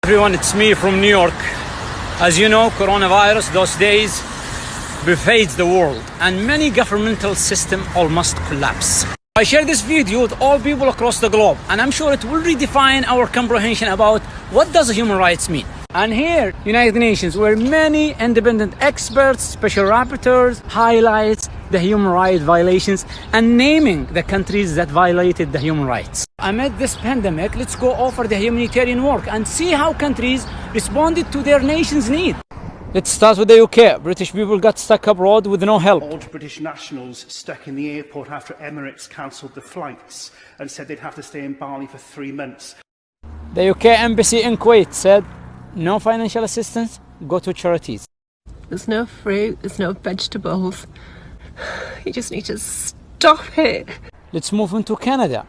Everyone, it's me from New York. As you know, coronavirus those days pervades the world and many governmental systems almost collapse. I share this video with all people across the globe, and I'm sure it will redefine our comprehension about what does human rights mean. And here, United Nations, where many independent experts, special rapporteurs highlights the human rights violations and naming the countries that violated the human rights. Amid this pandemic, let's go over the humanitarian work and see how countries responded to their nation's need. Let's start with the UK. British people got stuck abroad with no help. Old British nationals stuck in the airport after Emirates cancelled the flights and said they'd have to stay in Bali for 3 months. The UK embassy in Kuwait said, no financial assistance, go to charities. There's no fruit, there's no vegetables. You just need to stop it. Let's move into Canada.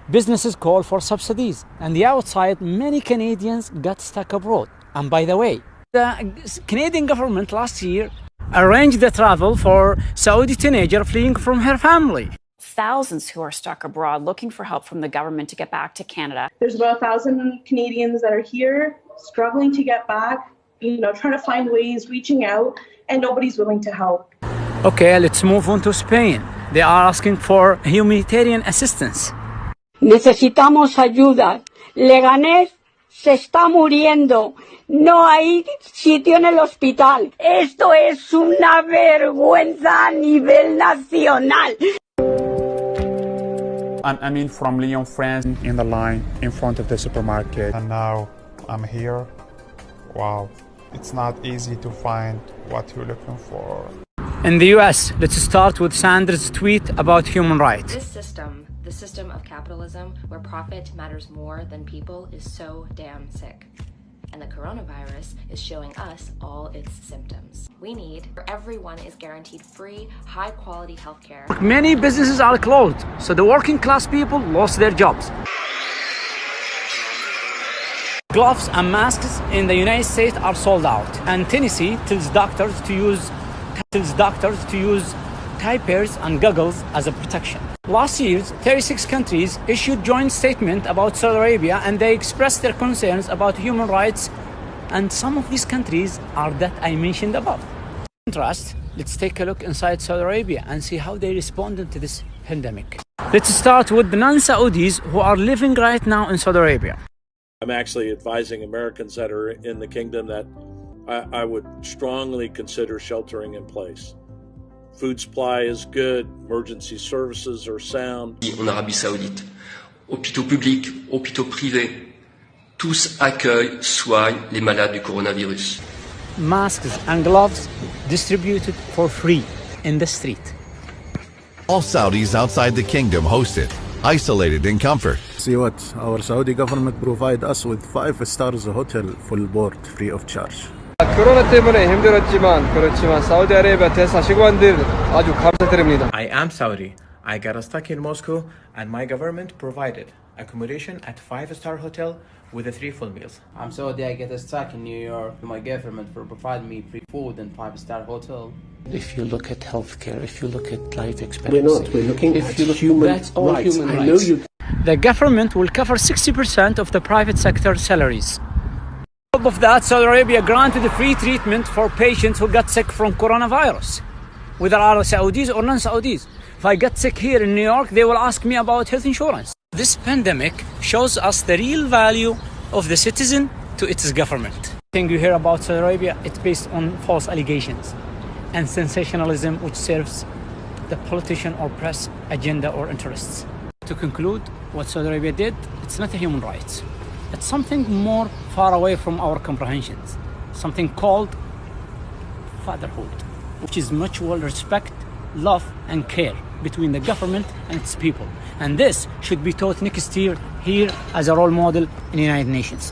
Businesses call for subsidies, and the outside, many Canadians got stuck abroad. And by the way, the Canadian government last year arranged the travel for Saudi teenager fleeing from her family. Thousands who are stuck abroad looking for help from the government to get back to Canada. There's about 1,000 Canadians that are here struggling to get back, trying to find ways, reaching out, and nobody's willing to help. Okay, let's move on to Spain. They are asking for humanitarian assistance. Necesitamos ayuda. Leganés se está muriendo. No hay sitio en el hospital. Esto es una vergüenza a nivel nacional. I'm in from Lyon, France, in the line in front of the supermarket. And now I'm here. Wow, it's not easy to find what you're looking for. In the US, let's start with Sanders' tweet about human rights. This system, the system of capitalism where profit matters more than people, is so damn sick. And the coronavirus is showing us all its symptoms. We need where everyone is guaranteed free, high-quality healthcare. Many businesses are closed, so the working class people lost their jobs. Gloves and masks in the United States are sold out, and Tennessee tells doctors to use diapers and goggles as a protection. Last year, 36 countries issued joint statement about Saudi Arabia, and they expressed their concerns about human rights, and some of these countries are that I mentioned above. In contrast, let's take a look inside Saudi Arabia and see how they responded to this pandemic. Let's start with the non-Saudis who are living right now in Saudi Arabia. I'm actually advising Americans that are in the kingdom that I would strongly consider sheltering in place. Food supply is good, emergency services are sound. En Arabie Saoudite, hôpitaux publics, hôpitaux privés, tous accueillent, soignent les malades du coronavirus. Masks and gloves distributed for free in the street. All Saudis outside the kingdom hosted, isolated in comfort. See what our Saudi government provide us with 5 stars hotel full board free of charge. 코로나 때문에 힘들었지만 그렇지만 사우디아라비아 대사관들 아주 감사드립니다. I am Saudi. I got stuck in Moscow and my government provided accommodation at 5-star hotel with 3 full meals. I'm Saudi. I get stuck in New York. My government provided me free food and 5-star hotel. If you look at healthcare, if you look at life expectancy, we're looking at human that's all rights. Human I know rights. The government will cover 60% of the private sector salaries. On top of that, Saudi Arabia granted free treatment for patients who got sick from coronavirus, whether are Saudis or non-Saudis. If I get sick here in New York, they will ask me about health insurance. This pandemic shows us the real value of the citizen to its government. Thing you hear about Saudi Arabia, it's based on false allegations and sensationalism which serves the politician or press agenda or interests. To conclude, what Saudi Arabia did, it's not a human rights. It's something more far away from our comprehensions, something called fatherhood, which is mutual respect, love and care between the government and its people. And this should be taught next year here as a role model in the United Nations.